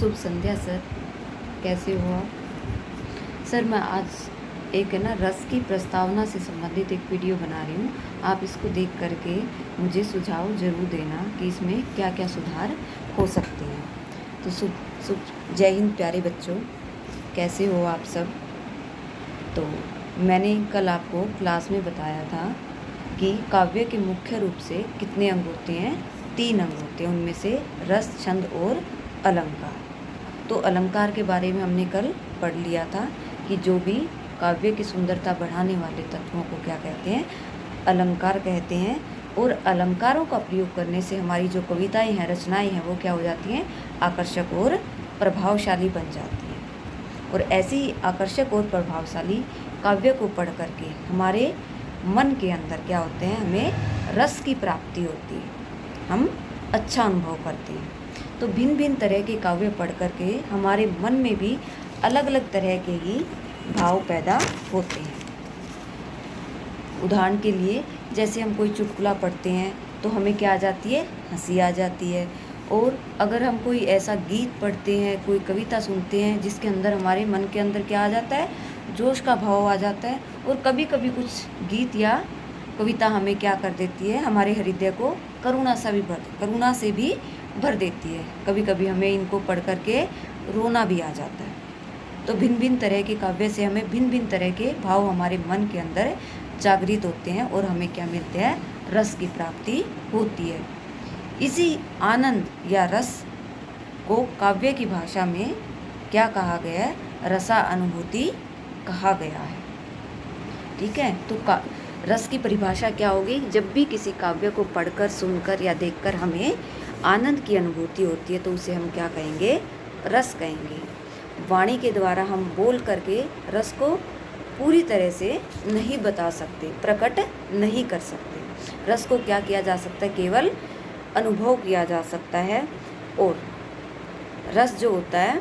शुभ संध्या sir, कैसे हो आप? सर मैं आज एक है ना रस की प्रस्तावना से संबंधित एक वीडियो बना रही हूँ। आप इसको देख करके मुझे सुझाव ज़रूर देना कि इसमें क्या क्या सुधार हो सकते हैं। तो शुभ शुभ जय हिंद प्यारे बच्चों, कैसे हो आप सब? तो मैंने कल आपको क्लास में बताया था कि काव्य के मुख्य रूप से कितने अंग होते हैं? 3 अंग होते हैं, उनमें से रस, छंद और अलंकार। तो अलंकार के बारे में हमने कल पढ़ लिया था कि जो भी काव्य की सुंदरता बढ़ाने वाले तत्वों को क्या कहते हैं? अलंकार कहते हैं। और अलंकारों का प्रयोग करने से हमारी जो कविताएं हैं, रचनाएं हैं, वो क्या हो जाती हैं? आकर्षक और प्रभावशाली बन जाती हैं। और ऐसी आकर्षक और प्रभावशाली काव्य को पढ़ करके हमारे मन के अंदर क्या होते हैं? हमें रस की प्राप्ति होती है, हम अच्छा अनुभव करते हैं। तो भिन्न भिन्न तरह के काव्य पढ़ करके हमारे मन में भी अलग अलग तरह के ही भाव पैदा होते हैं। उदाहरण के लिए जैसे हम कोई चुटकुला पढ़ते हैं तो हमें क्या आ जाती है? हंसी आ जाती है। और अगर हम कोई ऐसा गीत पढ़ते हैं, कोई कविता सुनते हैं जिसके अंदर हमारे मन के अंदर क्या आ जाता है? जोश का भाव आ जाता है। और कभी कभी कुछ गीत या कविता हमें क्या कर देती है? हमारे हृदय को करुणा से भी भर देती है। कभी कभी हमें इनको पढ़ करके रोना भी आ जाता है। तो भिन्न भिन्न तरह के काव्य से हमें भिन्न भिन्न तरह के भाव हमारे मन के अंदर जागृत होते हैं और हमें क्या मिलते हैं? रस की प्राप्ति होती है। इसी आनंद या रस को काव्य की भाषा में क्या कहा गया है? रसा अनुभूति कहा गया है। ठीक है, तो रस की परिभाषा क्या होगी? जब भी किसी काव्य को पढ़कर, सुनकर या देखकर हमें आनंद की अनुभूति होती है तो उसे हम क्या कहेंगे? रस कहेंगे। वाणी के द्वारा हम बोल करके रस को पूरी तरह से नहीं बता सकते, प्रकट नहीं कर सकते। रस को क्या किया जा सकता है? केवल अनुभव किया जा सकता है। और रस जो होता है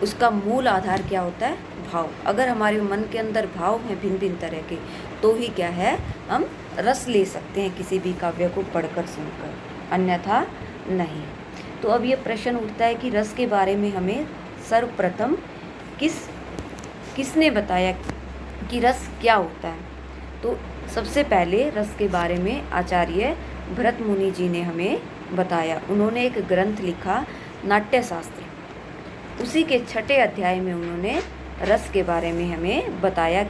उसका मूल आधार क्या होता है? भाव। अगर हमारे मन के अंदर भाव हैं भिन्न भिन्न तरह के तो ही क्या है? हम रस ले सकते हैं किसी भी काव्य को पढ़कर, सुनकर, अन्यथा नहीं। तो अब ये प्रश्न उठता है कि रस के बारे में हमें सर्वप्रथम किसने बताया कि रस क्या होता है? तो सबसे पहले रस के बारे में आचार्य भरत मुनि जी ने हमें बताया। उन्होंने एक ग्रंथ लिखा, नाट्यशास्त्र। उसी के 6ठे अध्याय में उन्होंने रस के बारे में हमें बताया कि